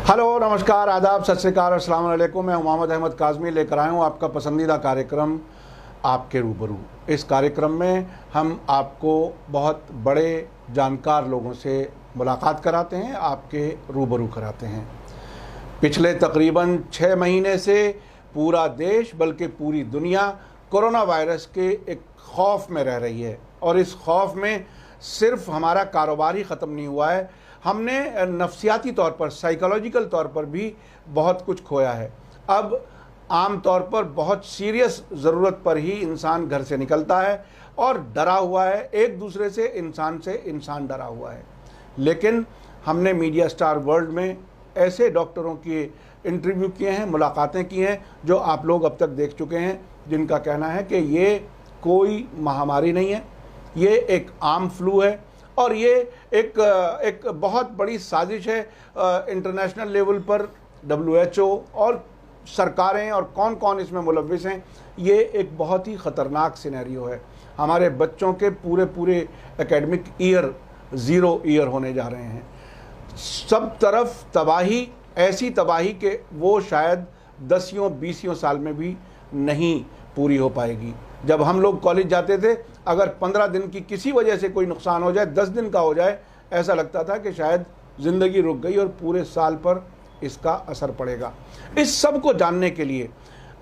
Hello, नमस्कार, आदाब, सत श्री अकाल, अस्सलाम वालेकुम। मैं मोहम्मद अहमद काज़मी लेकर आया हूँ आपका पसंदीदा कार्यक्रम आपके रूबरू। इस कार्यक्रम में हम आपको बहुत बड़े जानकार लोगों से मुलाकात कराते हैं, आपके रूबरू कराते हैं। पिछले तकरीबन 6 महीने से पूरा देश बल्कि पूरी दुनिया कोरोना वायरस के एक खौफ में रह रही है और इस खौफ में सिर्फ हमारा कारोबार ही ख़त्म नहीं हुआ है, हमने नफ्सियाती तौर पर, साइकोलॉजिकल तौर पर भी बहुत कुछ खोया है। अब आम तौर पर बहुत सीरियस ज़रूरत पर ही इंसान घर से निकलता है और डरा हुआ है, एक दूसरे से इंसान डरा हुआ है। लेकिन हमने मीडिया स्टार वर्ल्ड में ऐसे डॉक्टरों की इंटरव्यू किए हैं, मुलाकातें की हैं, जो आप लोग अब तक देख चुके हैं, जिनका कहना है कि ये कोई महामारी नहीं है, ये एक आम फ्लू है और ये एक बहुत बड़ी साजिश है इंटरनेशनल लेवल पर। WHO और सरकारें और कौन कौन इसमें मुलव्विस हैं, ये एक बहुत ही ख़तरनाक सिनेरियो है। हमारे बच्चों के पूरे एकेडमिक ईयर 0 ईयर होने जा रहे हैं। सब तरफ तबाही, ऐसी तबाही कि वो शायद 10-20 साल में भी नहीं पूरी हो पाएगी। जब हम लोग कॉलेज जाते थे, अगर 15 दिन की किसी वजह से कोई नुकसान हो जाए, 10 दिन का हो जाए, ऐसा लगता था कि शायद ज़िंदगी रुक गई और पूरे साल पर इसका असर पड़ेगा। इस सब को जानने के लिए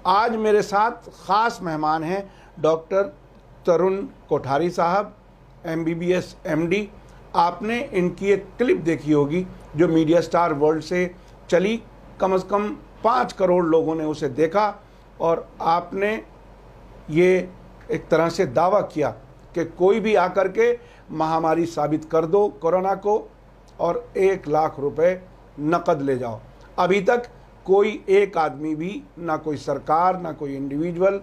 आज मेरे साथ ख़ास मेहमान हैं डॉक्टर तरुण कोठारी साहब, MBBS MD। आपने इनकी एक क्लिप देखी होगी जो मीडिया स्टार वर्ल्ड से चली, कम से कम 5 करोड़ लोगों ने उसे देखा और आपने ये एक तरह से दावा किया कि कोई भी आकर के महामारी साबित कर दो कोरोना को और 1 लाख रुपए नकद ले जाओ। अभी तक कोई एक आदमी भी, ना कोई सरकार, ना कोई इंडिविजुअल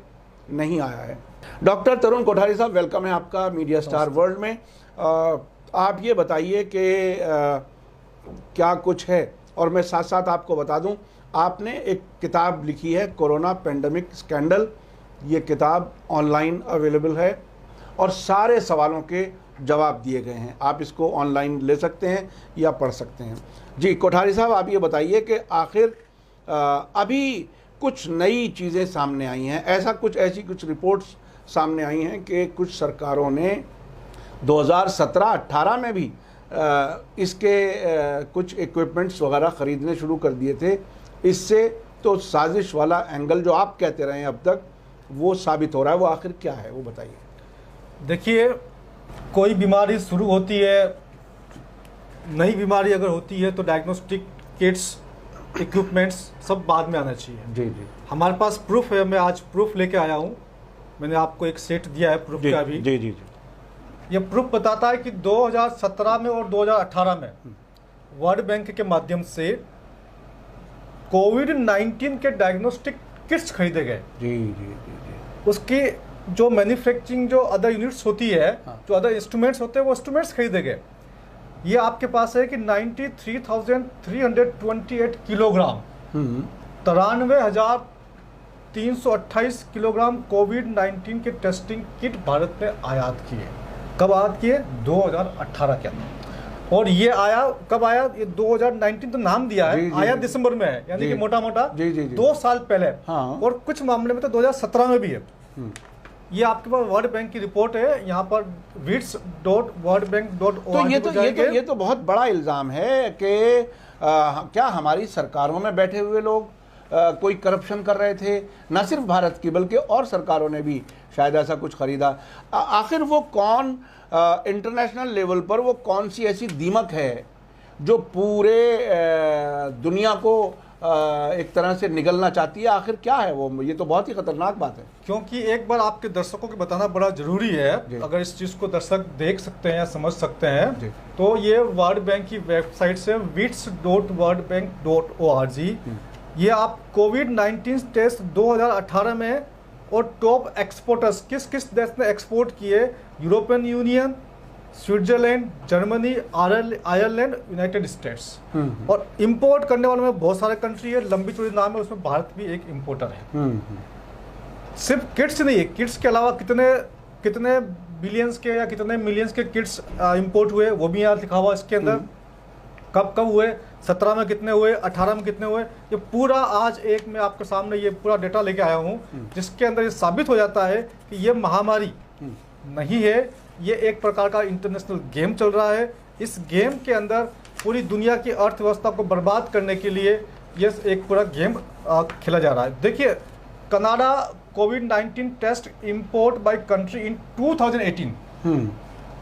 नहीं आया है। डॉक्टर तरुण कोठारी साहब, वेलकम है आपका मीडिया स्टार वर्ल्ड में। आप ये बताइए कि क्या कुछ है, और मैं साथ साथ आपको बता दूं, आपने एक किताब लिखी है, कोरोना पेंडेमिक स्कैंडल। ये किताब ऑनलाइन अवेलेबल है और सारे सवालों के जवाब दिए गए हैं। आप इसको ऑनलाइन ले सकते हैं या पढ़ सकते हैं। जी कोठारी साहब, आप ये बताइए कि आखिर अभी कुछ नई चीज़ें सामने आई हैं, ऐसी कुछ रिपोर्ट्स सामने आई हैं कि कुछ सरकारों ने 2017-18 में भी इसके कुछ इक्विपमेंट्स वगैरह ख़रीदने शुरू कर दिए थे। इससे तो साजिश वाला एंगल जो आप कहते रहे हैं अब तक, वो साबित हो रहा है। वो आखिर क्या है, वो बताइए। देखिए, कोई बीमारी शुरू होती है, नई बीमारी अगर होती है तो डायग्नोस्टिक किट्स, इक्विपमेंट्स सब बाद में आना चाहिए। जी जी, हमारे पास प्रूफ है, मैं आज प्रूफ लेके आया हूँ। मैंने आपको एक सेट दिया है प्रूफ का भी। जी जी जी। ये प्रूफ बताता है कि 2017 में और 2018 में वर्ल्ड बैंक के माध्यम से कोविड-19 के डायग्नोस्टिक किट्स खरीदे गए। जी जी जी जी। उसकी जो मैन्युफैक्चरिंग, जो अदर यूनिट्स होती है, जो अदर इंस्ट्रूमेंट्स होते हैं, वो इंस्ट्रूमेंट्स खरीदे गए। ये आपके पास है कि 93,328 किलोग्राम, 93,328 किलोग्राम कोविड-19 के टेस्टिंग किट भारत ने आयात किए। कब आयात किए? 2018 के अंदर। और ये आया कब आया? ये 2019 तो नाम दिया है, आया दिसंबर में है, यानी कि मोटा 2 साल पहले। हाँ। और कुछ मामले में तो 2017 में भी है। ये आपके पास वर्ल्ड बैंक की रिपोर्ट है, यहाँ पर wits.worldbank.org। तो ये तो बहुत बड़ा इल्ज़ाम है कि क्या हमारी सरकारों में बैठे हुए लोग कोई करप्शन कर रहे थे? न सिर्फ भारत की बल्कि और सरकारों ने भी शायद ऐसा कुछ खरीदा। आखिर वो कौन, इंटरनेशनल लेवल पर वो कौन सी ऐसी दीमक है जो पूरे दुनिया को एक तरह से निगलना चाहती है? आखिर क्या है वो? ये तो बहुत ही खतरनाक बात है। क्योंकि एक बार आपके दर्शकों को बताना बड़ा जरूरी है, अगर इस चीज को दर्शक देख सकते हैं या समझ सकते हैं, तो ये वर्ल्ड बैंक की वेबसाइट से wits.worldbank.org, ये आप कोविड-19 टेस्ट 2018 में और टॉप एक्सपोर्टर्स किस किस देश ने एक्सपोर्ट किए, European union, Switzerland, Germany, Ireland, United states. और इंपोर्ट करने वालों में बहुत सारे कंट्री है, लंबी चौड़ी नाम है, उसमें भारत भी एक इंपोर्टर है। सिर्फ किट्स नहीं है, किट्स के अलावा कितने बिलियंस के या कितने मिलियंस के किट्स इंपोर्ट हुए वो भी यहाँ लिखा हुआ इसके अंदर। कब कब हुए, 17 में कितने हुए, 18 में कितने हुए, ये पूरा आज एक मैं आपके सामने ये पूरा डेटा लेके आया हूँ, जिसके अंदर ये साबित हो जाता है कि ये महामारी नहीं है, ये एक प्रकार का इंटरनेशनल गेम चल रहा है। इस गेम के अंदर पूरी दुनिया की अर्थव्यवस्था को बर्बाद करने के लिए ये एक पूरा गेम खेला जा रहा है। देखिए, कनाडा कोविड-19 test import by country in 2018,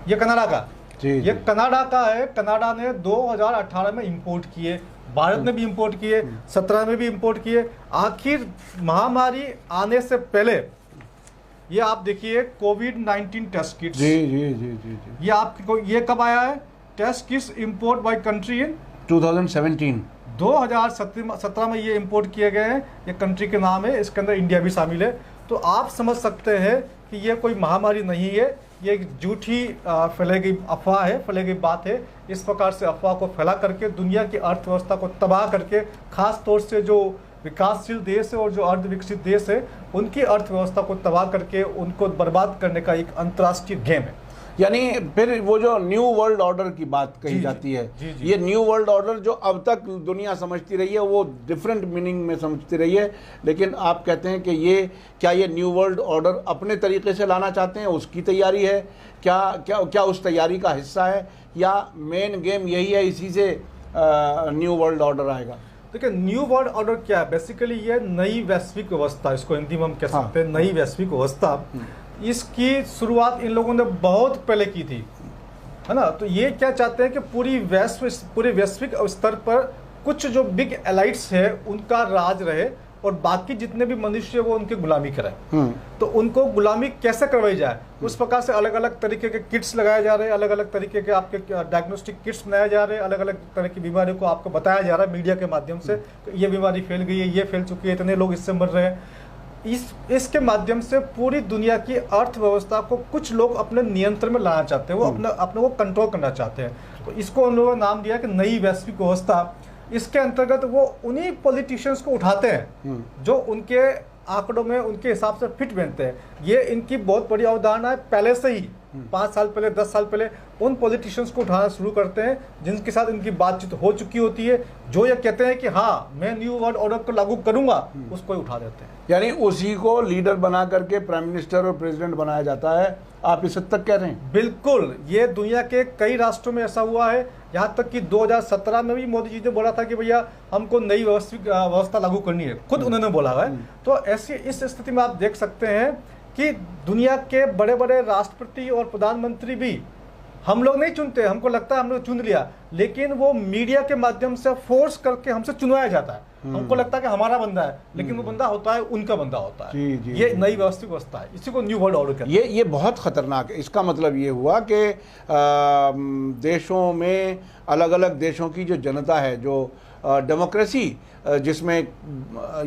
ये कनाडा का, ये कनाडा का है। कनाडा ने 2018 में इंपोर्ट किए, भारत ने भी इंपोर्ट किए, 17 में भी इंपोर्ट किए। आखिर महामारी आने से पहले ये आप देखिए कोविड-19 टेस्ट किट्स, ये आपको ये कब आया है? Test kits import by country in 2017 में ये इंपोर्ट किए गए हैं। ये कंट्री के नाम है, इसके अंदर इंडिया भी शामिल है। तो आप समझ सकते हैं कि ये कोई महामारी नहीं है, ये एक झूठी फैलाई गई अफवाह है, फैलाई गई बात है। इस प्रकार से अफवाह को फैला करके दुनिया की अर्थव्यवस्था को तबाह करके, खास तौर से जो विकासशील देश है और जो अर्ध विकसित देश है, उनकी अर्थव्यवस्था को तबाह करके उनको बर्बाद करने का एक अंतर्राष्ट्रीय गेम है। यानी फिर वो जो न्यू वर्ल्ड ऑर्डर की बात कही जाती है, ये न्यू वर्ल्ड ऑर्डर जो अब तक दुनिया समझती रही है वो डिफरेंट मीनिंग में समझती रही है, लेकिन आप कहते हैं कि ये क्या ये न्यू वर्ल्ड ऑर्डर अपने तरीके से लाना चाहते हैं, उसकी तैयारी है क्या? क्या उस तैयारी का हिस्सा है, या मेन गेम यही है, इसी से न्यू वर्ल्ड ऑर्डर आएगा? देखिए, न्यू वर्ल्ड ऑर्डर क्या है? बेसिकली ये नई वैश्विक व्यवस्था, इसको हिंदी में हम कह सकते हैं नई वैश्विक व्यवस्था। इसकी शुरुआत इन लोगों ने बहुत पहले की थी, है ना। तो ये क्या चाहते हैं कि पूरे वैश्विक स्तर पर कुछ जो बिग एलाइट्स है उनका राज रहे और बाकी जितने भी मनुष्य वो उनकी गुलामी करें। तो उनको गुलामी कैसे करवाई जाए, उस प्रकार से अलग अलग तरीके के किट्स लगाए जा रहे हैं, अलग अलग तरीके के आपके डायग्नोस्टिक किट्स बनाए जा रहे हैं, अलग अलग तरह की बीमारियों को आपको बताया जा रहा है मीडिया के माध्यम से, ये बीमारी फैल गई है, ये फैल चुकी है, इतने लोग इससे मर रहे हैं। इसके माध्यम से पूरी दुनिया की अर्थव्यवस्था को कुछ लोग अपने नियंत्रण में लाना चाहते हैं, वो अपने को कंट्रोल करना चाहते हैं। तो इसको उन लोगों ने नाम दिया कि नई वैश्विक व्यवस्था। इसके अंतर्गत वो उन्हीं पॉलिटिशियंस को उठाते हैं जो उनके आंकड़ों में उनके हिसाब से फिट बैठते हैं। ये इनकी बहुत बड़ी अवधारणा है, पहले से ही 5 साल पहले 10 साल पहले उन पॉलिटिशियंस को उठाना शुरू करते हैं जिनके साथ इनकी बातचीत हो चुकी होती है, जो ये कहते हैं कि हाँ मैं न्यू वर्ल्ड ऑर्डर को लागू करूंगा, उसको ही उठा देते हैं। यानी उसी को लीडर बना करके प्राइम मिनिस्टर और प्रेसिडेंट बनाया जाता है, आप इस हद तक कह रहे हैं? बिल्कुल, ये दुनिया के कई राष्ट्रों में ऐसा हुआ है। यहाँ तक कि 2017 में भी मोदी जी ने बोला था कि भैया हमको नई व्यवस्था लागू करनी है, खुद उन्होंने बोला है। तो ऐसी इस स्थिति में आप देख सकते हैं कि दुनिया के बड़े बड़े राष्ट्रपति और प्रधानमंत्री भी हम लोग नहीं चुनते, हमको लगता है हम लोग चुन लिया, लेकिन वो मीडिया के माध्यम से फोर्स करके हमसे चुनवाया जाता है। हमको लगता है कि हमारा बंदा है, लेकिन वो बंदा होता है उनका बंदा होता है। ये नई वैश्विक व्यवस्था है, इसी को न्यू वर्ल्ड ऑर्डर कहते हैं। ये बहुत खतरनाक है। इसका मतलब ये हुआ कि देशों में अलग अलग देशों की जो जनता है, जो डेमोक्रेसी जिसमें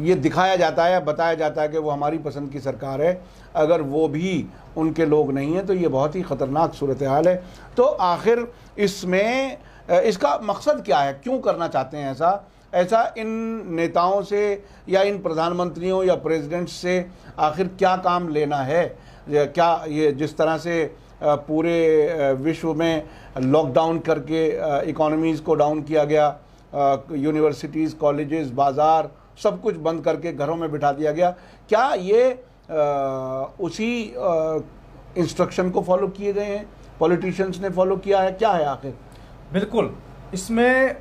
ये दिखाया जाता है, बताया जाता है कि वो हमारी पसंद की सरकार है, अगर वो भी उनके लोग नहीं हैं तो ये बहुत ही ख़तरनाक सूरत हाल है। तो आखिर इसमें इसका मकसद क्या है, क्यों करना चाहते हैं ऐसा इन नेताओं से या इन प्रधानमंत्रियों या प्रेसिडेंट्स से आखिर क्या काम लेना है? क्या ये जिस तरह से पूरे विश्व में लॉकडाउन करके इकोनॉमीज़ को डाउन किया गया, यूनिवर्सिटीज़, कॉलेजेस, बाज़ार सब कुछ बंद करके घरों में बिठा दिया गया, क्या ये उसी इंस्ट्रक्शन को फॉलो किए गए हैं, पॉलिटिशियंस ने फॉलो किया है, क्या है आखिर? बिल्कुल, इसमें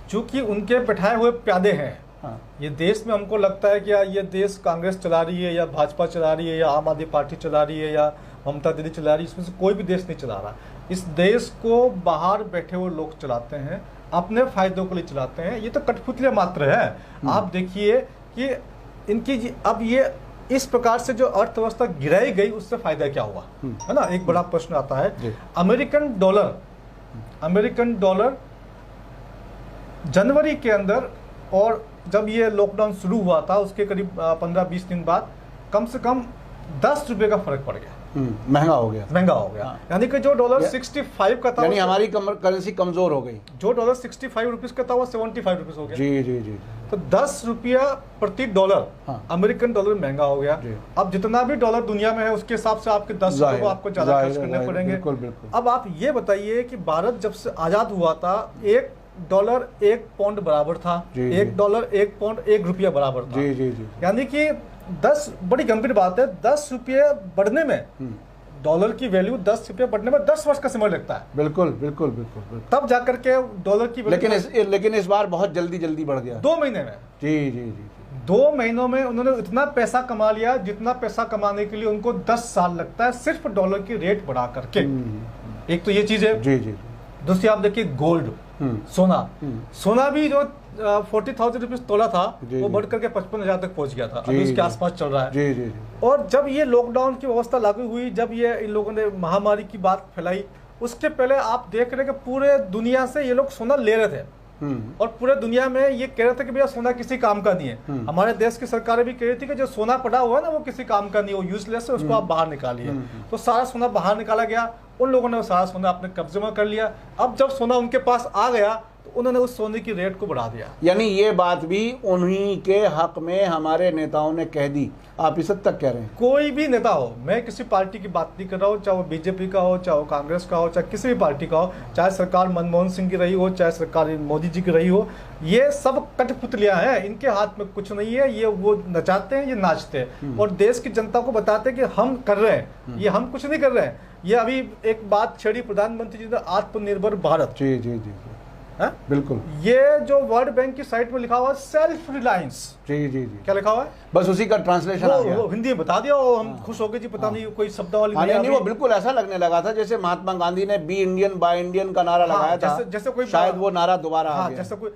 चूंकि उनके बैठाए हुए प्यादे हैं। ये देश में हमको लगता है कि ये देश कांग्रेस चला रही है या भाजपा चला रही है या आम आदमी पार्टी चला रही है या ममता दीदी चला रही है, इसमें से कोई भी देश नहीं चला रहा। इस देश को बाहर बैठे हुए लोग चलाते हैं, अपने फायदों के लिए चलाते हैं। ये तो कठपुतलियां मात्र है। आप देखिए कि इनकी अब ये इस प्रकार से जो अर्थव्यवस्था गिराई गई, उससे फायदा क्या हुआ, है ना। एक बड़ा प्रश्न आता है। अमेरिकन डॉलर जनवरी के अंदर, और जब ये लॉकडाउन शुरू हुआ था उसके करीब 15-20 दिन बाद कम से कम 10 रुपए का फर्क पड़ गया, महंगा हो गया। यानी कि जो डॉलर 65 का था, यानी हमारी करेंसी कमजोर हो गई। जो डॉलर 65 रुपीज का था वो 75 रुपीज हो गया। जी। तो 10 रुपया प्रति डॉलर अमेरिकन डॉलर महंगा हो गया। अब जितना भी डॉलर दुनिया में है उसके हिसाब से आपके 10 रुपये को आपको ज्यादा खर्च करने पड़ेंगे। बिल्कुल। अब आप ये बताइए कि भारत जब से आजाद हुआ था, एक डॉलर 1 पाउंड बराबर था, जी, 1 डॉलर 1 पाउंड 1 रुपया बराबर था। जी जी जी। यानी कि 10, बड़ी गंभीर बात है, 10 रुपये बढ़ने में, डॉलर की वैल्यू 10 रुपये बढ़ने में 10 वर्ष का समय लगता है। बिल्कुल बिल्कुल बिल्कुल बिल्कुल। तब जाकर के डॉलर की लेकिन इस बार बहुत जल्दी जल्दी बढ़ गया। 2 महीने में, जी जी जी। 2 महीनों में उन्होंने इतना पैसा कमा लिया जितना पैसा कमाने के लिए उनको 10 साल लगता है, सिर्फ डॉलर की रेट बढ़ा करके। एक तो ये चीज है। जी जी। दूसरी आप देखिए गोल्ड, सोना भी जो 40,000 रुपीज तोला था वो बढ़ करके 55,000 तक पहुंच गया था, अभी उसके आसपास चल रहा है। जी जी। और जब ये लॉकडाउन की व्यवस्था लागू हुई, जब ये इन लोगों ने महामारी की बात फैलाई, उसके पहले आप देख रहे हैं कि पूरे दुनिया से ये लोग सोना ले रहे थे और पूरे दुनिया में ये कह रहे थे कि भैया सोना किसी काम का नहीं है। हमारे देश की सरकारें भी कह रही थी कि जो सोना पड़ा हुआ है ना वो किसी काम का नहीं है, वो यूजलेस है, उसको आप बाहर निकालिए। तो सारा सोना बाहर निकाला गया, उन लोगों ने वो सारा सोना अपने कब्जे में कर लिया। अब जब सोना उनके पास आ गया तो उन्होंने उस सोने की रेट को बढ़ा दिया। यानी ये बात भी उन्हीं के हक में हमारे नेताओं ने कह दी, आप इस हद तक कह रहे हैं? कोई भी नेता हो, मैं किसी पार्टी की बात नहीं कर रहा हूँ, चाहे वो बीजेपी का हो, चाहे वो कांग्रेस का हो, चाहे किसी भी पार्टी का हो, चाहे सरकार मनमोहन सिंह की रही हो, चाहे सरकार मोदी जी की रही हो, ये सब कठपुतलियां हैं, इनके हाथ में कुछ नहीं है। ये वो नचाते हैं, ये नाचते हैं और देश की जनता को बताते हैं कि हम कर रहे हैं, ये हम कुछ नहीं कर रहे हैं। ये अभी एक बात छेड़ी प्रधानमंत्री जी ने, आत्मनिर्भर भारत। जी जी जी है? बिल्कुल। ये जो वर्ल्ड बैंक की साइट में लिखा हुआ है सेल्फ रिलायंस। जी जी जी। क्या लिखा हुआ है? बस उसी का ट्रांसलेशन आ गया। वो हिंदी में बता दिया और हम खुश हो गए जी, पता नहीं कोई शब्दावली नहीं, वो बिल्कुल ऐसा लगने लगा था जैसे महात्मा गांधी ने बी इंडियन बाय इंडियन का नारा लगाया था, जैसे कोई शायद वो नारा दोबारा आ गया। जैसे कोई,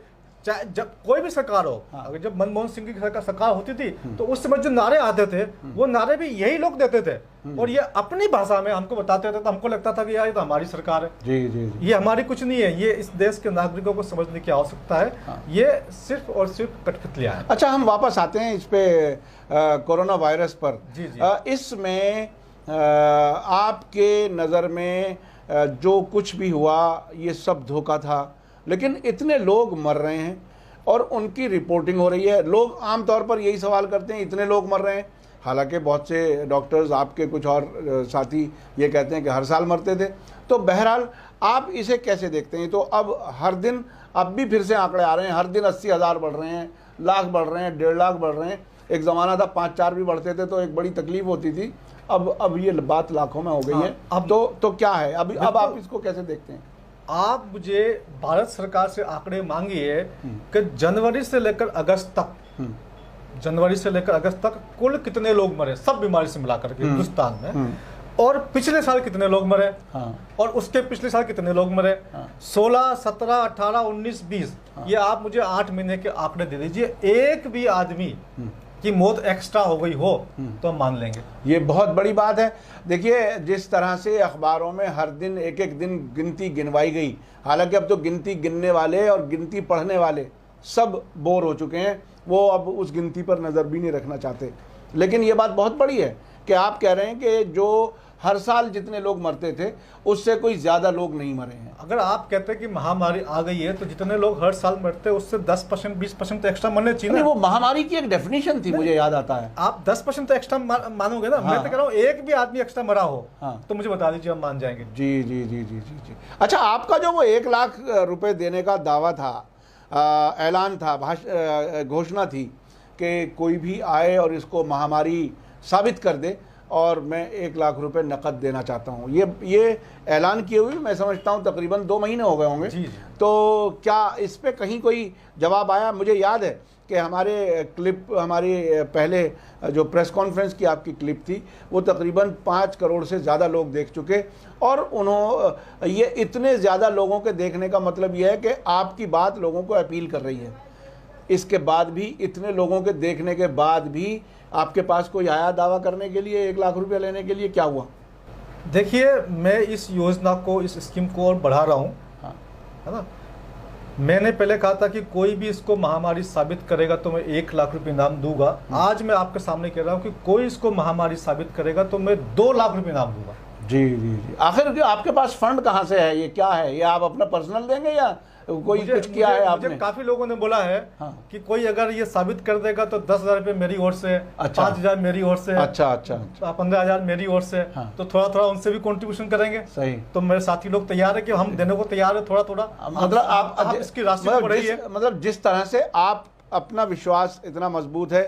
चाहे जब कोई भी सरकार हो, अगर जब मनमोहन सिंह की सरकार होती थी तो उस समय जो नारे आते थे वो नारे भी यही लोग देते थे और ये अपनी भाषा में हमको बताते थे, तो हमको लगता था कि यार ये तो हमारी सरकार है। जी जी जी। ये हमारी कुछ नहीं है, ये इस देश के नागरिकों को समझने की आवश्यकता है। ये सिर्फ और सिर्फ कठपुतलियां हैं। अच्छा, हम वापस आते हैं इस पे कोरोना वायरस पर। जी जी। इसमें आपके नज़र में जो कुछ भी हुआ ये सब धोखा था, लेकिन इतने लोग मर रहे हैं और उनकी रिपोर्टिंग हो रही है। लोग आमतौर पर यही सवाल करते हैं, इतने लोग मर रहे हैं, हालांकि बहुत से डॉक्टर्स, आपके कुछ और साथी ये कहते हैं कि हर साल मरते थे। तो बहरहाल आप इसे कैसे देखते हैं? तो अब हर दिन, अब भी फिर से आंकड़े आ रहे हैं, हर दिन 80,000 बढ़ रहे हैं, लाख बढ़ रहे हैं, 1.5 लाख बढ़ रहे हैं। एक ज़माना था 5-4 भी बढ़ते थे तो एक बड़ी तकलीफ होती थी, अब ये बात लाखों में हो गई है। अब तो क्या है, अब आप इसको कैसे देखते हैं? आप मुझे भारत सरकार से आंकड़े मांगिए कि जनवरी से लेकर अगस्त तक कुल कितने लोग मरे सब बीमारी से मिलाकर के हिंदुस्तान में, और पिछले साल कितने लोग मरे, और उसके पिछले साल कितने लोग मरे, 16, 17, 18, 19, 20, ये आप मुझे 8 महीने के आंकड़े दे दीजिए। एक भी आदमी की मौत एक्स्ट्रा हो गई हो तो हम मान लेंगे। ये बहुत बड़ी बात है। देखिए, जिस तरह से अखबारों में हर दिन एक एक दिन गिनती गिनवाई गई, हालांकि अब तो गिनती गिनने वाले और गिनती पढ़ने वाले सब बोर हो चुके हैं, वो अब उस गिनती पर नज़र भी नहीं रखना चाहते। लेकिन ये बात बहुत बड़ी है कि आप कह रहे हैं कि जो हर साल जितने लोग मरते थे उससे कोई ज़्यादा लोग नहीं मरे हैं। अगर आप कहते हैं कि महामारी आ गई है तो जितने लोग हर साल मरते हैं उससे 10%, 20% तो एक्स्ट्रा मरने चाहिए ना। वो महामारी की एक डेफिनेशन थी, मुझे याद आता है। आप 10% तो एक्स्ट्रा मानोगे ना। हाँ। मैं तो कह रहा हूँ एक भी आदमी एक्स्ट्रा मरा हो। हाँ। तो मुझे बता दीजिए, हम मान जाएंगे। जी जी जी जी जी जी। अच्छा, आपका जो वो 1 लाख रुपए देने का दावा था, ऐलान था, घोषणा थी कि कोई भी आए और इसको महामारी साबित कर दे और मैं 1 लाख रुपए नकद देना चाहता हूँ, ये ऐलान किए हुए मैं समझता हूँ तकरीबन 2 महीने हो गए होंगे। तो क्या इस पे कहीं कोई जवाब आया? मुझे याद है कि हमारे पहले जो प्रेस कॉन्फ्रेंस की आपकी क्लिप थी वो तकरीबन 5 करोड़ से ज़्यादा लोग देख चुके, और ये इतने ज़्यादा लोगों के देखने का मतलब ये है कि आपकी बात लोगों को अपील कर रही है। इसके बाद भी, इतने लोगों के देखने के बाद भी आपके पास कोई आया दावा करने के लिए 1 लाख रुपया लेने के लिए? क्या हुआ? देखिए, मैं इस योजना को, इस स्कीम को और बढ़ा रहा हूँ। हाँ। है ना। मैंने पहले कहा था कि कोई भी इसको महामारी साबित करेगा तो मैं 1 लाख रुपये इनाम दूंगा। आज मैं आपके सामने कह रहा हूँ कि कोई इसको महामारी साबित करेगा तो मैं 2 लाख रुपये इनाम दूंगा। जी जी जी। आखिर आपके पास फंड कहाँ से है? ये क्या है? ये आप अपना पर्सनल देंगे या कोई कुछ किया है आपने? मुझे काफी लोगों ने बोला है हाँ। कि कोई अगर ये साबित कर देगा तो 10,000 रुपये मेरी ओर से, अच्छा। 5,000 मेरी ओर से, अच्छा 15,000 मेरी ओर से, हाँ। तो थोड़ा थोड़ा उनसे भी कंट्रीब्यूशन करेंगे। सही। तो मेरे साथी लोग तैयार है कि हम देने को तैयार है थोड़ा थोड़ा। मतलब आप इसकी राशि बढ़ रही है। मतलब जिस तरह से आप अपना विश्वास इतना मजबूत है,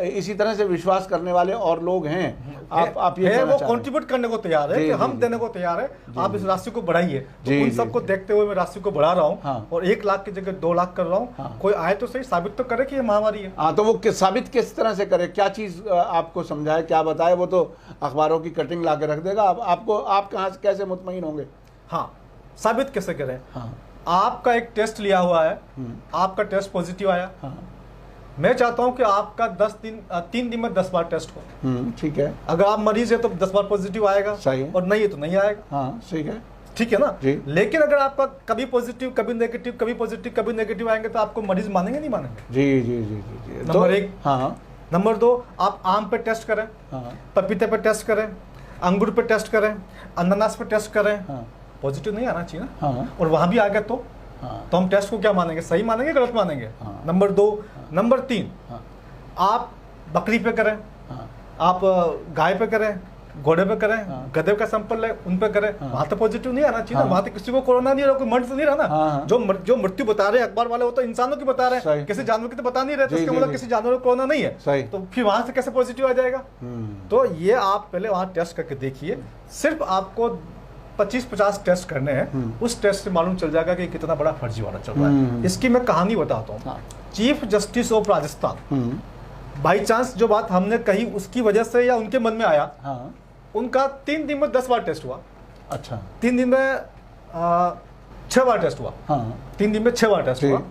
इसी तरह से विश्वास करने वाले और लोग हैं। आप ये वो कंट्रीब्यूट करने को तैयार है कि हम देने को तैयार है, आप इस राशि को बढ़ाइए। तो उन सबको देखते हुए मैं राशि को बढ़ा रहा हूँ। हाँ। और 1 लाख की जगह 2 लाख कर रहा हूँ। हाँ। कोई आए तो सही, साबित तो करे कि ये महामारी है। हाँ, तो वो साबित किस तरह से करे, क्या चीज आपको समझाए, क्या बताए? वो तो अखबारों की कटिंग ला के रख देगा। आपको आप कहाँ से कैसे मुतमईन होंगे? हाँ, साबित कैसे करें? हाँ। आपका एक टेस्ट लिया हुआ है, आपका टेस्ट पॉजिटिव आया। हाँ। मैं चाहता हूं कि आपका 3 दिन में 10 बार टेस्ट हो। ठीक है। अगर आप मरीज है तो 10 बार पॉजिटिव आएगा। सही है। और नहीं है तो नहीं आएगा। हाँ, ठीक है। ठीक है ना जी। लेकिन अगर आपका कभी पॉजिटिव कभी नेगेटिव, कभी पॉजिटिव कभी नेगेटिव आएंगे तो आपको मरीज मानेंगे नहीं मानेंगे? जी जी जी जी जी। नंबर 1। हाँ। नंबर 2, आप आम पे टेस्ट करें, पपीते पे टेस्ट करें, अंगूर पे टेस्ट करें, अनानास पे टेस्ट करें, पॉजिटिव नहीं आना चाहिए ना। और वहां भी आ गया तो हम टेस्ट को क्या मानेंगे? सही मानेंगे, गलत मानेंगे? नंबर 2। नंबर 3, आप बकरी पे करें, आप गाय पे करें, घोड़े पे करें, गधे का सैंपल है उन पे करें, वहां तो पॉजिटिव नहीं आना चाहिए ना। वहां तो किसी को कोरोना नहीं रहा, कोई मर्ड तो नहीं रहा ना। जो मृत्यु बता रहे हैं अखबार वाले, वो तो इंसानों की बता रहे हैं, किसी जानवर की तो बता नहीं रहे। तो इसका मतलब किसी जानवर को कोरोना नहीं है, तो फिर वहां से कैसे पॉजिटिव आ जाएगा? तो ये आप पहले वहां टेस्ट करके देखिए। सिर्फ आपको 25-50 टेस्ट करने हैं। उस टेस्ट से मालूम चल जाएगा कि कितना बड़ा फर्जीवाड़ा चल रहा है। इसकी मैं कहानी बताता हूँ। Chief justice of Rajasthan, by chance जो बात हमने कही उसकी वजह से या उनके मन में आया, उनका 3 दिन में 10 बार टेस्ट हुआ। अच्छा। 3 दिन में 6 बार टेस्ट हुआ। 3 दिन में 6 बार टेस्ट हुआ।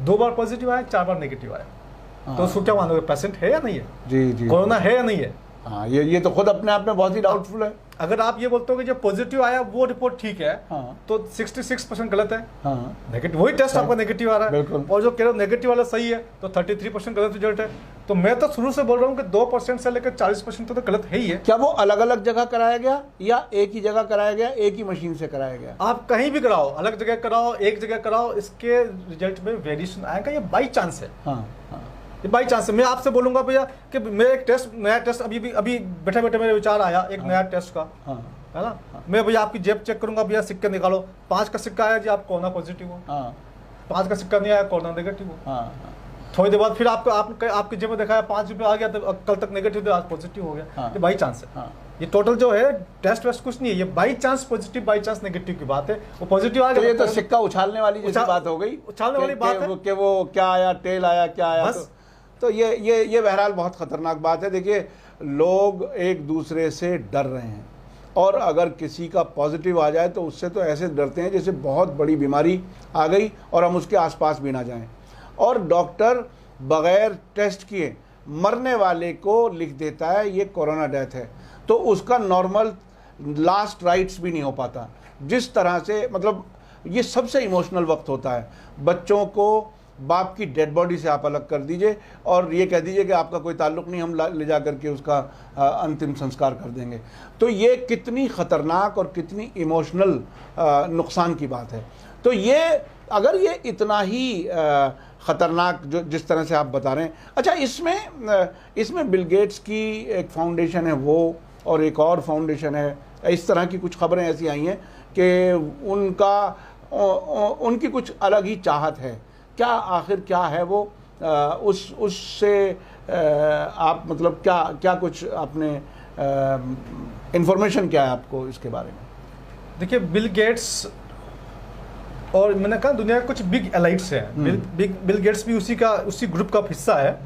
2 बार पॉजिटिव आया, 4 बार नेगेटिव आया। तो उसको क्या मानोगे? पेशेंट है या नहीं है? जी जी। कोरोना है या नहीं है? हाँ, ये तो खुद अपने आप में बहुत ही डाउटफुल है। अगर आप ये बोलते हो कि जो पॉजिटिव आया वो रिपोर्ट ठीक है, तो 66% गलत है। नेगेटिव, वही टेस्ट आपका नेगेटिव आ रहा है। और जो कह रहे हो नेगेटिव वाला सही है, तो 33% गलत रिजल्ट है। तो मैं तो शुरू से बोल रहा हूँ कि 2% से लेकर 40% तो गलत है ही है। क्या वो अलग अलग जगह कराया गया या एक ही जगह कराया गया, एक ही मशीन से कराया गया? आप कहीं भी कराओ, अलग जगह कराओ, एक जगह कराओ, इसके रिजल्ट में वेरिएशन आएगा। ये बाई चांस है। बाई चांस मैं आपसे बोलूंगा भैया कि मैं एक टेस्ट, नया टेस्ट अभी बैठे बैठे मेरे विचार आया एक नया टेस्ट का, है ना। मैं भैया आपकी जेब चेक करूंगा, भैया सिक्के निकालो, 5 का सिक्का आया जी, आप कोरोना पॉजिटिव हो। 5 का सिक्का नहीं आया, कोरोना नेगेटिव हो। थोड़ी देर बाद फिर आपकी जेब में दिखाया 5 रुपये आ गया, तो कल तक नेगेटिव थे, आज पॉजिटिव हो गया। ये बाई चांस है। ये टोटल जो है टेस्ट वेस्ट कुछ नहीं है, ये by chance positive by chance negative की बात है। वो पॉजिटिव आ गया तो ये तो सिक्का उछालने वाली जैसी बात हो गई। उछालने वाली बात है कि वो क्या आया, टेल आया, क्या आया। तो ये बहरहाल बहुत खतरनाक बात है। देखिए, लोग एक दूसरे से डर रहे हैं, और अगर किसी का पॉजिटिव आ जाए तो उससे तो ऐसे डरते हैं जैसे बहुत बड़ी बीमारी आ गई और हम उसके आसपास भी ना जाएं। और डॉक्टर बगैर टेस्ट किए मरने वाले को लिख देता है ये कोरोना डेथ है, तो उसका नॉर्मल लास्ट राइट्स भी नहीं हो पाता। जिस तरह से, मतलब ये सबसे इमोशनल वक्त होता है। बच्चों को बाप की डेड बॉडी से आप अलग कर दीजिए और ये कह दीजिए कि आपका कोई ताल्लुक़ नहीं, हम ले जा करके उसका अंतिम संस्कार कर देंगे। तो ये कितनी ख़तरनाक और कितनी इमोशनल नुकसान की बात है। तो ये अगर ये इतना ही ख़तरनाक जो जिस तरह से आप बता रहे हैं, अच्छा, इसमें बिल गेट्स की एक फाउंडेशन है वो, और एक और फाउंडेशन है, इस तरह की कुछ खबरें ऐसी आई हैं कि उनकी कुछ अलग ही चाहत है। क्या आखिर क्या है वो, उससे आप मतलब क्या कुछ आपने इंफॉर्मेशन क्या है आपको इसके बारे में? देखिए, बिल गेट्स और मैंने कहा दुनिया के कुछ बिग एलाइट्स हैं। बिल गेट्स भी उसी ग्रुप का हिस्सा है।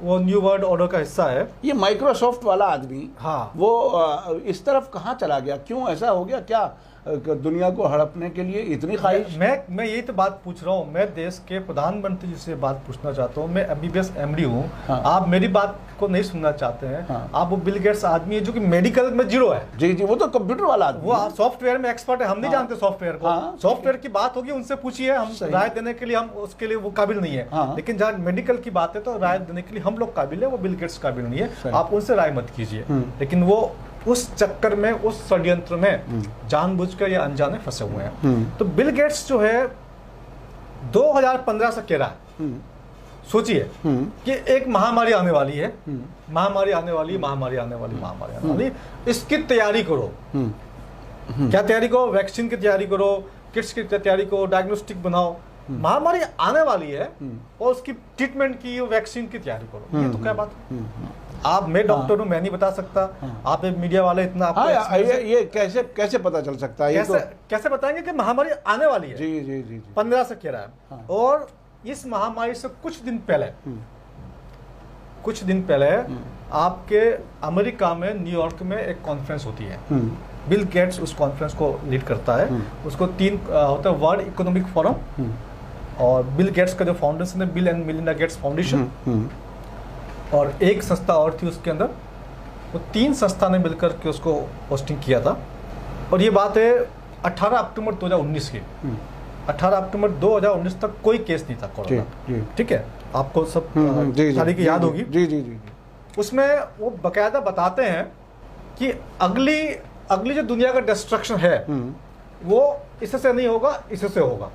वो न्यू वर्ल्ड ऑर्डर का हिस्सा है। ये माइक्रोसॉफ्ट वाला आदमी, हाँ, वो इस तरफ कहाँ चला गया? क्यों ऐसा हो गया? क्या दुनिया को हड़पने के लिए इतनी ख्वाहिश? मैं यही तो बात पूछ रहा हूँ। मैं देश के प्रधानमंत्री जी से बात पूछना चाहता हूँ। मैं MBBS MD हूँ। हाँ। आप मेरी बात को नहीं सुनना चाहते हैं। हाँ। आप वो बिल गेट्स आदमी है जो कि मेडिकल में जीरो है। जी जी, वो तो कंप्यूटर वाला आदमी, वो सॉफ्टवेयर में एक्सपर्ट है। हम नहीं जानते सॉफ्टवेयर को। सॉफ्टवेयर की बात होगी, उनसे पूछिए। हम राय देने के लिए हम उसके लिए वो काबिल नहीं है। लेकिन जहाँ मेडिकल की बात है तो राय देने के लिए हम लोग काबिल है, वो बिल गेट्स काबिल नहीं है। आप उनसे राय मत कीजिए। लेकिन वो उस चक्कर में, उस षड्यंत्र में जानबूझकर या अनजाने फंसे हुए हैं। तो बिल गेट्स जो है 2015 से कह रहा है, सोचिए कि एक महामारी आने वाली है, महामारी आने वाली, इसकी तैयारी करो। क्या तैयारी करो? वैक्सीन की तैयारी करो, किट्स की तैयारी करो, डायग्नोस्टिक बनाओ। महामारी आने वाली है और उसकी ट्रीटमेंट की, वैक्सीन की तैयारी करो। ये तो क्या बात है? आप, मैं डॉक्टर हूँ, मैं नहीं बता सकता। आप एक मीडिया वाले इतना आपको ये कैसे पता चल सकता है? कैसे बताएंगे कि महामारी आने वाली है? जी जी जी 15 से कह रहा है। और इस महामारी से कुछ दिन पहले आपके अमेरिका में, न्यूयॉर्क में एक कॉन्फ्रेंस होती है। बिल गेट्स उस कॉन्फ्रेंस को लीड करता है। उसको 3 होता है, वर्ल्ड इकोनॉमिक फोरम, और बिल गेट्स का जो फाउंडेशन है, bill and Melinda Gates foundation, और एक संस्था और थी उसके अंदर। वो 3 संस्था ने मिलकर के उसको होस्टिंग किया था। और ये बात है 18 अक्टूबर 2019 की। 18 अक्टूबर 2019 तक कोई केस नहीं था कोरोना। ठीक है, आपको सब तारीख याद होगी। जी जी जी। उसमें वो बकायदा बताते हैं कि अगली जो दुनिया का डिस्ट्रक्शन है वो इससे नहीं होगा, इससे होगा।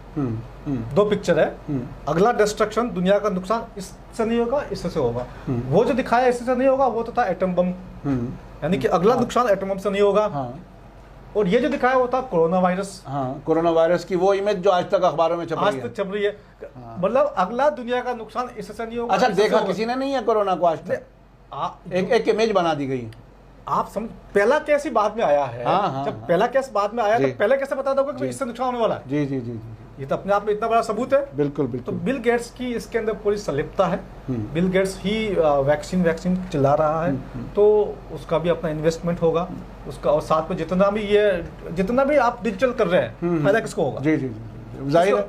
2 पिक्चर है। अगला डिस्ट्रक्शन, दुनिया का नुकसान इससे नहीं होगा, इससे होगा। वो जो दिखाया इससे नहीं होगा, वो तो था एटम बम, यानी कि अगला नुकसान एटम बम से नहीं होगा। और ये जो दिखाया वो था कोरोना वायरस। कोरोना वायरस की वो इमेज जो आज तक अखबारों में छप रही है। मतलब अगला दुनिया का नुकसान इससे नहीं होगा। अच्छा, देखा किसी ने नहीं है कोरोना को आज तक? एक इमेज बना दी गई। आप समझ, पहला केस ही बाद में आया है। जब पहला केस बाद में आया तो पहले कैसे बता दोगे कि इससे नुकसान होने वाला है? जी जी जी। ये तो अपने आप में इतना बड़ा सबूत है। बिल्कुल। तो बिल गेट्स की इसके अंदर पूरी संलिप्तता है। बिल गेट्स ही वैक्सीन चला रहा है, तो उसका भी अपना इन्वेस्टमेंट होगा उसका। और साथ में जितना भी आप डिजिटल कर रहे हैं, फायदा किसको होगा? जी जी जी, जाहिर है।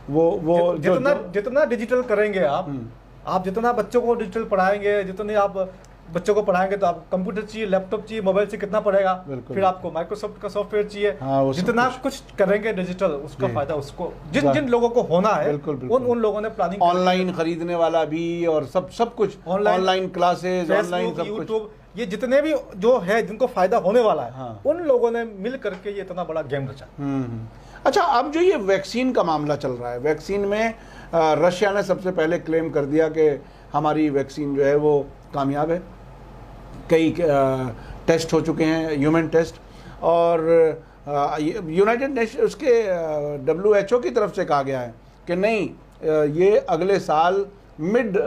वो जितना डिजिटल करेंगे आप जितना बच्चों को डिजिटल पढ़ाएंगे, जितने आप बच्चों को पढ़ाएंगे, तो आप कंप्यूटर चाहिए, लैपटॉप चाहिए, मोबाइल से कितना पड़ेगा, फिर आपको माइक्रोसॉफ्ट का सॉफ्टवेयर चाहिए। जितना कुछ करेंगे डिजिटल, उसका फायदा उसको, जिन लोगों को होना है, उन लोगों ने प्लानिंग, ऑनलाइन खरीदने वाला भी, और सब कुछ ऑनलाइन क्लासेस, ऑनलाइन सब यूट्यूब, ये जितने भी जो है जिनको फायदा होने वाला है, उन लोगों ने मिल करके ये इतना बड़ा गेम रचा। अच्छा, अब जो ये वैक्सीन का मामला चल रहा है, वैक्सीन में रशिया ने सबसे पहले क्लेम कर दिया कि हमारी वैक्सीन जो है वो कामयाब है। कई टेस्ट हो चुके हैं, ह्यूमन टेस्ट, और यूनाइटेड नेशन, उसके WHO की तरफ से कहा गया है कि नहीं, ये अगले साल मिड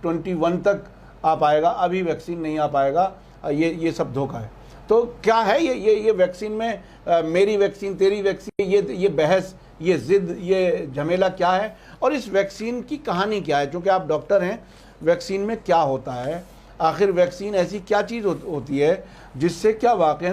21 तक आ पाएगा, अभी वैक्सीन नहीं आ पाएगा। ये सब धोखा है। तो क्या है ये वैक्सीन में मेरी वैक्सीन, तेरी वैक्सीन, ये बहस, ये जिद, ये झमेला क्या है, और इस वैक्सीन की कहानी क्या है? क्योंकि आप डॉक्टर हैं, वैक्सीन में क्या होता है? आखिर वैक्सीन ऐसी क्या चीज़ होती है जिससे क्या वाकई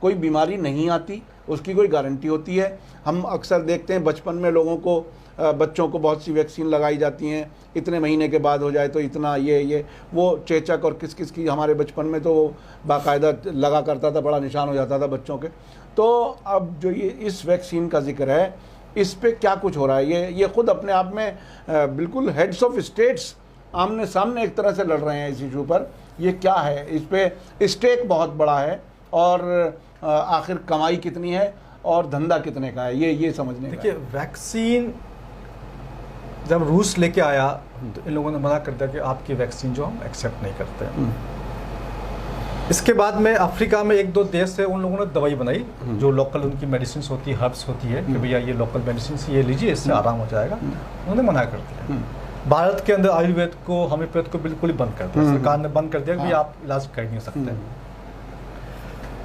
कोई बीमारी नहीं आती, उसकी कोई गारंटी होती है? हम अक्सर देखते हैं बचपन में लोगों को, बच्चों को बहुत सी वैक्सीन लगाई जाती हैं, इतने महीने के बाद हो जाए तो इतना, ये वो चेचक और किस की हमारे बचपन में तो वो बाकायदा लगा करता था, बड़ा निशान हो जाता था बच्चों के। तो अब जो ये इस वैक्सीन का जिक्र है, इस पे क्या कुछ हो रहा है? ये खुद अपने आप में बिल्कुल हेड्स ऑफ स्टेट्स आमने सामने एक तरह से लड़ रहे हैं इस इशू पर। ये क्या है? इस पे स्टेक बहुत बड़ा है, और आखिर कमाई कितनी है और धंधा कितने का है, ये समझने का। देखिए, वैक्सीन जब रूस लेके आया तो इन लोगों ने मना कर दिया कि आपकी वैक्सीन जो हम एक्सेप्ट नहीं करते। इसके बाद में अफ्रीका में 1-2 देश है, उन लोगों ने दवाई बनाई जो लोकल उनकी मेडिसिन होती है, हर्ब्स होती है, कि भैया ये लोकल मेडिसिन ये लीजिए, इससे आराम हो जाएगा। उन्होंने मना कर दिया। भारत के अंदर आयुर्वेद को, होम्योपैथ को बिल्कुल ही बंद कर दिया। सरकार ने बंद कर दिया कि आप इलाज कर नहीं सकते।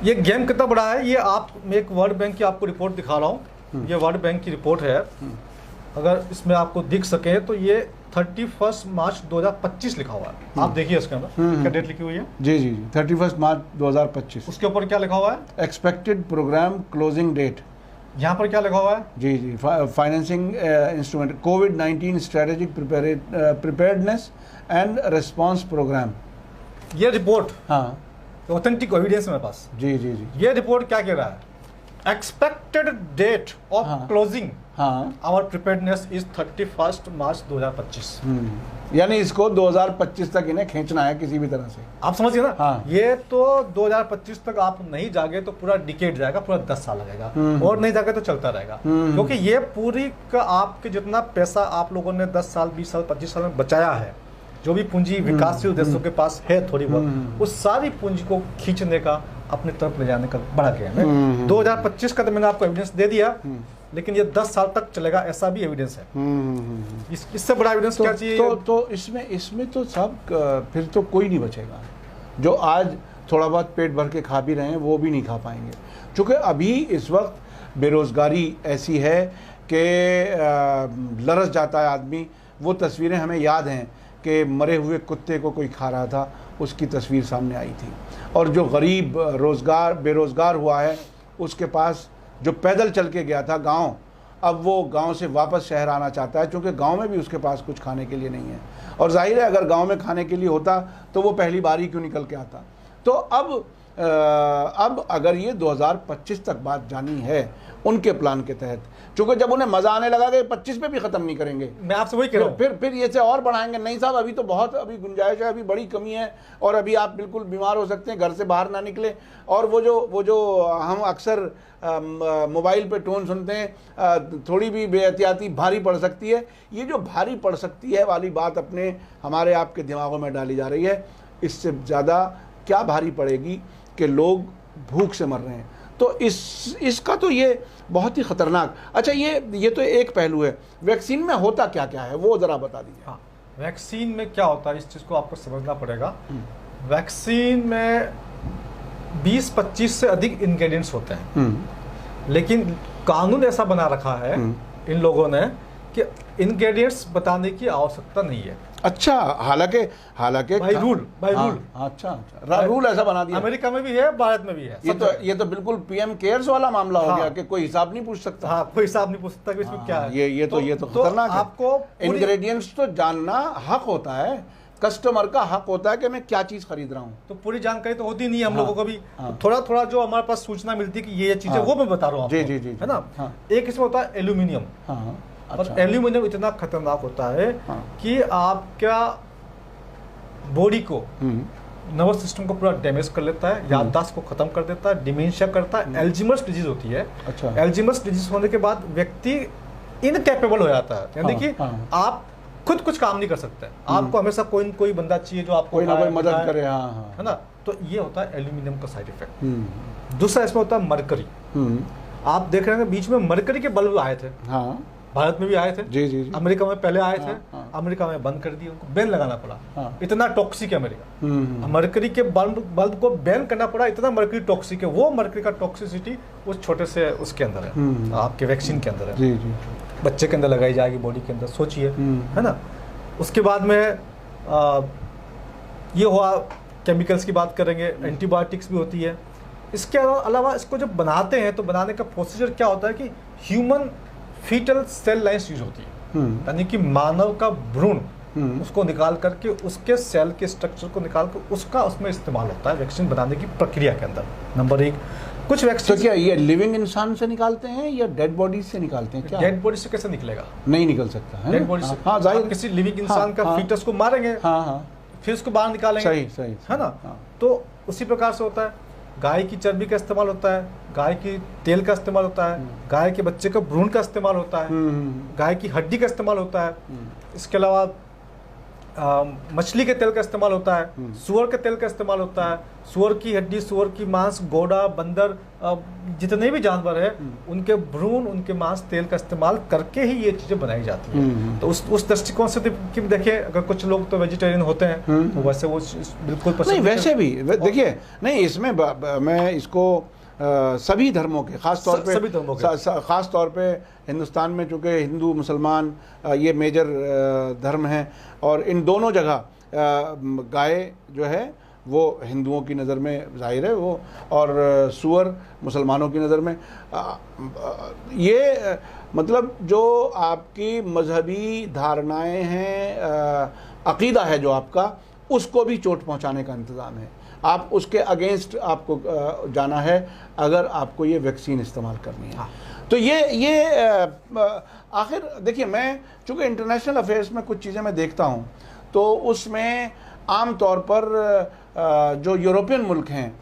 ये गेम कितना बड़ा है, ये आप, मैं एक वर्ल्ड बैंक की आपको रिपोर्ट दिखा रहा हूँ। ये वर्ल्ड बैंक की रिपोर्ट है, अगर इसमें आपको दिख सके तो ये 31 मार्च 2025 लिखा हुआ है। आप देखिए इसके अंदर क्या डेट लिखी हुई है। जी जी, 31 मार्च 2025। उसके ऊपर क्या लिखा हुआ है? Expected program closing date. यहाँ पर क्या लिखा हुआ है? जी जी, फाइनेंसिंग इंस्ट्रूमेंट, कोविड-19 strategic preparedness and response program. ये रिपोर्ट, हाँ, ऑथेंटिक एविडेंस मेरे पास। जी जी जी। ये रिपोर्ट क्या कह रहा है? एक्सपेक्टेड डेट ऑफ क्लोजिंग हाँ, आवर प्रिपेयर्डनेस इज 31 मार्च 2025। यानी इसको 2025 तक इन्हें खींचना है किसी भी तरह से। आप समझिए ना। हाँ। ये तो 2025 तक आप नहीं जागे तो पूरा डिकेड जाएगा, पूरा 10 साल लगेगा, और नहीं जागे तो चलता रहेगा। क्योंकि ये पूरी का आपके जितना पैसा आप लोगों ने 10 साल 20 साल 25 साल में बचाया है, जो भी पूंजी विकासशील देशों के पास है थोड़ी बहुत, उस सारी पूंजी को खींचने का, अपनी तरफ ले जाने का बड़ा गेम है। 2025 का तो मैंने आपको एविडेंस दे दिया, लेकिन ये 10 साल तक चलेगा, ऐसा भी एविडेंस है। इससे बड़ा एविडेंस क्या चाहिए? तो इसमें तो सब फिर तो कोई नहीं बचेगा। जो आज थोड़ा बहुत पेट भर के खा भी रहे हैं वो भी नहीं खा पाएंगे, क्योंकि अभी इस वक्त बेरोज़गारी ऐसी है कि लरस जाता है आदमी। वो तस्वीरें हमें याद हैं कि मरे हुए कुत्ते को कोई खा रहा था, उसकी तस्वीर सामने आई थी। और जो गरीब बेरोज़गार हुआ है, उसके पास जो पैदल चल के गया था गांव, अब वो गांव से वापस शहर आना चाहता है, क्योंकि गांव में भी उसके पास कुछ खाने के लिए नहीं है। और जाहिर है अगर गांव में खाने के लिए होता तो वो पहली बार ही क्यों निकल के आता। तो अब अगर ये 2025 तक बात जानी है उनके प्लान के तहत, क्योंकि जब उन्हें मजा आने लगा कि 25 पे भी खत्म नहीं करेंगे, मैं आपसे वही कह रहा हूं, फिर ये से और बढ़ाएंगे। नहीं साहब, अभी तो बहुत अभी गुंजाइश है, अभी बड़ी कमी है, और अभी आप बिल्कुल बीमार हो सकते हैं, घर से बाहर ना निकले। और वो जो हम अक्सर मोबाइल पे टोन सुनते हैं, थोड़ी भी बेहतियाती भारी पड़ सकती है। ये जो भारी पड़ सकती है वाली बात अपने हमारे आपके दिमागों में डाली जा रही है। इससे ज़्यादा क्या भारी पड़ेगी कि लोग भूख से मर रहे हैं। तो इसका तो ये बहुत ही खतरनाक। अच्छा, ये तो एक पहलू है। वैक्सीन में होता क्या क्या है वो ज़रा बता दीजिए। हाँ, वैक्सीन में क्या होता है इस चीज़ को आपको समझना पड़ेगा। वैक्सीन में 20-25 से अधिक इंग्रेडिएंट्स होते हैं, लेकिन कानून ऐसा बना रखा है इन लोगों ने कि इंग्रेडिएंट्स बताने की आवश्यकता नहीं है। अच्छा, हालांकि बाय रूल अच्छा रूल ऐसा बना दिया। अमेरिका में भी है, भारत में भी है। ये तो बिल्कुल पीएम केयर्स वाला मामला हो गया कि कोई हिसाब नहीं पूछ सकता। हाँ, कोई हिसाब नहीं पूछ सकता कि इसमें क्या है। ये तो खतरनाक है। आपको इंग्रेडिएंट्स तो जानना हक होता है, कस्टमर का हक होता है कि मैं क्या चीज खरीद रहा हूँ। तो पूरी जानकारी तो होती नहीं है हम लोगों को भी। थोड़ा थोड़ा जो हमारे पास सूचना मिलती है कि ये चीजें, वो मैं बता रहा हूँ। जी, है ना। एक इसमें होता है एल्यूमिनियम। और एल्यूमिनियम इतना खतरनाक होता है कि आपका बॉडी को, नर्वस सिस्टम को पूरा डैमेज कर लेता है, याददाश्त को खत्म कर देता है, डिमेंशिया करता है, एल्जीमर्स डिजीज होती है। अच्छा। एल्जीमर्स डिजीज होने के बाद व्यक्ति इनकैपेबल हो जाता है, यानी कि आप खुद कुछ काम नहीं कर सकते। आपको हमेशा कोई बंदा चाहिए जो आपको कोई ना कोई मदद करे। है ना। तो ये होता है एल्यूमिनियम का साइड इफेक्ट। दूसरा इसमें होता है मरकरी। आप देख रहे हैं बीच में मरकरी के बल्ब आए थे। भारत में भी आए थे। जी। अमेरिका में पहले आए थे। अमेरिका में बंद कर दिए, उनको बैन लगाना पड़ा। इतना टॉक्सिक है अमेरिका। मरकरी के बल्ब को बैन करना पड़ा, इतना मरकरी टॉक्सिक है। वो मरकरी का टॉक्सिसिटी उस छोटे से उसके अंदर है, आपके वैक्सीन के अंदर है। जी। बच्चे के अंदर लगाई जाएगी, बॉडी के अंदर, सोचिए, है ना। उसके बाद में ये हुआ, केमिकल्स की बात करेंगे, एंटीबायोटिक्स भी होती है। इसके अलावा इसको जब बनाते हैं तो बनाने का प्रोसीजर क्या होता है कि human fetal cell lines use होती है, यानी कि मानव का भ्रूण, उसको निकाल करके उसके सेल के स्ट्रक्चर को निकाल कर उसका उसमें इस्तेमाल होता है वैक्सीन बनाने की प्रक्रिया के अंदर। नंबर एक, कुछ वैक्सीन तो क्या ये लिविंग इंसान से निकालते हैं या डेड बॉडी से निकालते हैं? क्या डेड बॉडी से कैसे निकलेगा? नहीं निकल सकता है डेड बॉडी से। हाँ, जाहिर किसी लिविंग इंसान का फीटस को मारेंगे, फिर उसको बाहर निकालेंगे। सही है ना। तो उसी प्रकार से होता है। गाय की चर्बी का इस्तेमाल होता है, गाय की तेल का इस्तेमाल होता है, गाय के बच्चे का भ्रूण का इस्तेमाल होता है, गाय की हड्डी का इस्तेमाल होता है। इसके अलावा मछली के तेल का इस्तेमाल होता है, सुअर के तेल का इस्तेमाल होता है, सुअर की हड्डी, सुअर की मांस, घोड़ा, बंदर, जितने भी जानवर हैं उनके भ्रूण, उनके मांस, तेल का इस्तेमाल करके ही ये चीजें बनाई जाती हैं। तो उस दृष्टिकोण से देखिए, अगर कुछ लोग तो वेजिटेरियन होते हैं तो वैसे वो बिल्कुल पसंद नहीं। वैसे भी देखिए, नहीं इसमें मैं इसको सभी धर्मों के ख़ास तौर पे हिंदुस्तान में, चूँकि हिंदू मुसलमान ये मेजर धर्म हैं, और इन दोनों जगह गाय जो है वो हिंदुओं की नज़र में जाहिर है वो, और सूअर मुसलमानों की नज़र में। ये मतलब जो आपकी मजहबी धारणाएं हैं, अक़ीदा है जो आपका, उसको भी चोट पहुंचाने का इंतज़ाम है। आप उसके अगेंस्ट आपको जाना है अगर आपको ये वैक्सीन इस्तेमाल करनी है। तो ये आखिर देखिए, मैं चूँकि इंटरनेशनल अफेयर्स में कुछ चीज़ें मैं देखता हूँ, तो उसमें आम तौर पर जो यूरोपियन मुल्क हैं,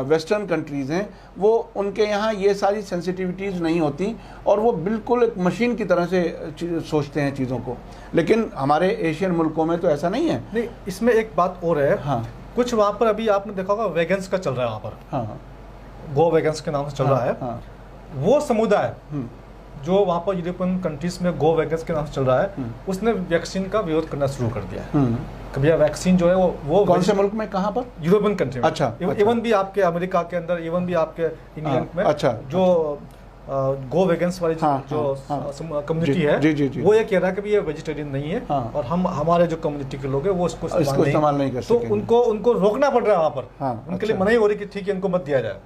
वेस्टर्न कंट्रीज़ हैं, वो उनके यहाँ ये सारी सेंसिटिविटीज़ नहीं होती और वो बिल्कुल एक मशीन की तरह से सोचते हैं चीज़ों को। लेकिन हमारे एशियन मुल्कों में तो ऐसा नहीं है। नहीं, इसमें एक बात और है। हाँ, कुछ वहाँ पर अभी आपने देखा होगा वेगन्स का चल रहा है वहाँ पर। हाँ, गो वेगन्स के नाम से चल रहा है। हाँ, वो समुदाय जो वहाँ पर यूरोपियन कंट्रीज में गो वेगन्स के नाम से चल रहा है, उसने वैक्सीन का विरोध करना शुरू कर दिया है। कभी वैक्सीन जो है वो कौन से मुल्क में, कहाँ पर? यूरोपियन कंट्री में। अच्छा, इवन भी आपके अमेरिका के अंदर, इवन भी आपके इंग्लैंड में, अच्छा, जो गो वेगन्स वाली जो कम्युनिटी है, वो ये कह रहा है कि ये वेजिटेरियन नहीं है और हमारे जो कम्युनिटी के लोग हैं वो इसको इस्तेमाल नहीं कर सकते। तो उनको रोकना पड़ रहा है वहाँ पर। उनके लिए मनाही हो रही कि ठीक है, इनको मत दिया जाए।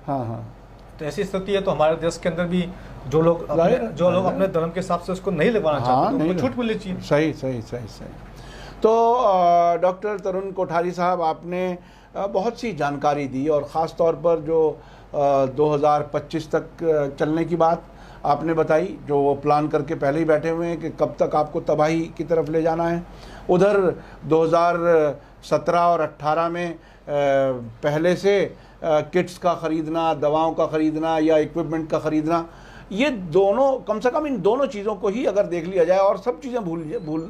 तो ऐसी स्थिति है। तो हमारे देश के अंदर भी जो लोग अपने धर्म के हिसाब से उसको नहीं लगवाना चाहते, उनको छूट मिलनी चाहिए। सही सही सही सही। तो डॉक्टर तरुण कोठारी साहब, आपने बहुत सी जानकारी दी और ख़ास तौर पर जो 2025 तक चलने की बात आपने बताई, जो वो प्लान करके पहले ही बैठे हुए हैं कि कब तक आपको तबाही की तरफ ले जाना है। उधर 2017 और 18 में पहले से किट्स का ख़रीदना, दवाओं का ख़रीदना या इक्विपमेंट का ख़रीदना, ये दोनों, कम से कम इन दोनों चीज़ों को ही अगर देख लिया जाए और सब चीज़ें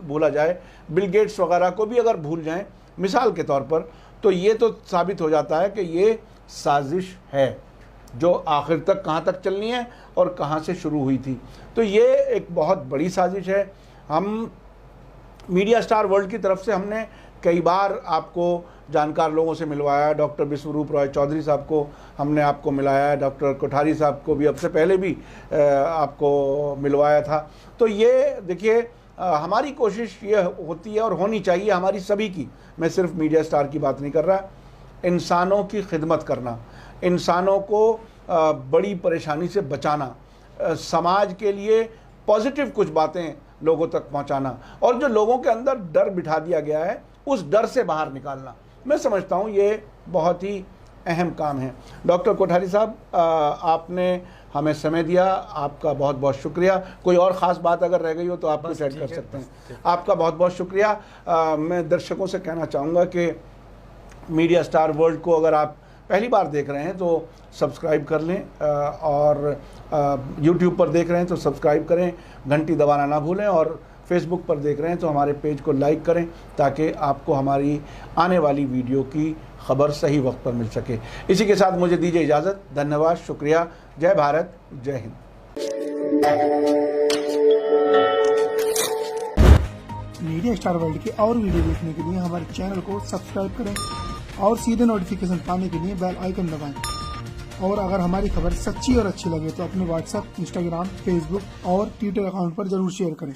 भूला जाए, बिल गेट्स वगैरह को भी अगर भूल जाएं मिसाल के तौर पर, तो ये तो साबित हो जाता है कि ये साजिश है जो आखिर तक कहाँ तक चलनी है और कहाँ से शुरू हुई थी। तो ये एक बहुत बड़ी साजिश है। हम मीडिया स्टार वर्ल्ड की तरफ से हमने कई बार आपको जानकार लोगों से मिलवाया। डॉक्टर विश्वरूप रॉय चौधरी साहब को हमने आपको मिलाया, डॉक्टर कोठारी साहब को भी अब से पहले भी आपको मिलवाया था। तो ये देखिए, हमारी कोशिश ये होती है और होनी चाहिए हमारी सभी की, मैं सिर्फ मीडिया स्टार की बात नहीं कर रहा, इंसानों की खिदमत करना, इंसानों को बड़ी परेशानी से बचाना, समाज के लिए पॉजिटिव कुछ बातें लोगों तक पहुंचाना और जो लोगों के अंदर डर बिठा दिया गया है उस डर से बाहर निकालना। मैं समझता हूं ये बहुत ही अहम काम है। डॉक्टर कोठारी साहब, आपने हमें समय दिया, आपका बहुत बहुत शुक्रिया। कोई और ख़ास बात अगर रह गई हो तो आप कुछ ऐड कर सकते हैं। आपका बहुत बहुत शुक्रिया। मैं दर्शकों से कहना चाहूँगा कि मीडिया स्टार वर्ल्ड को अगर आप पहली बार देख रहे हैं तो सब्सक्राइब कर लें और यूट्यूब पर देख रहे हैं तो सब्सक्राइब करें, घंटी दबाना ना भूलें, और फेसबुक पर देख रहे हैं तो हमारे पेज को लाइक करें ताकि आपको हमारी आने वाली वीडियो की खबर सही वक्त पर मिल सके। इसी के साथ मुझे दीजिए इजाज़त। धन्यवाद, शुक्रिया। जय भारत, जय हिंद। मीडिया स्टार वर्ल्ड के और वीडियो देखने के लिए हमारे चैनल को सब्सक्राइब करें और सीधे नोटिफिकेशन पाने के लिए बेल आइकन दबाएं। और अगर हमारी खबर सच्ची और अच्छी लगे तो अपने व्हाट्सएप, इंस्टाग्राम, फेसबुक और ट्विटर अकाउंट पर जरूर शेयर करें।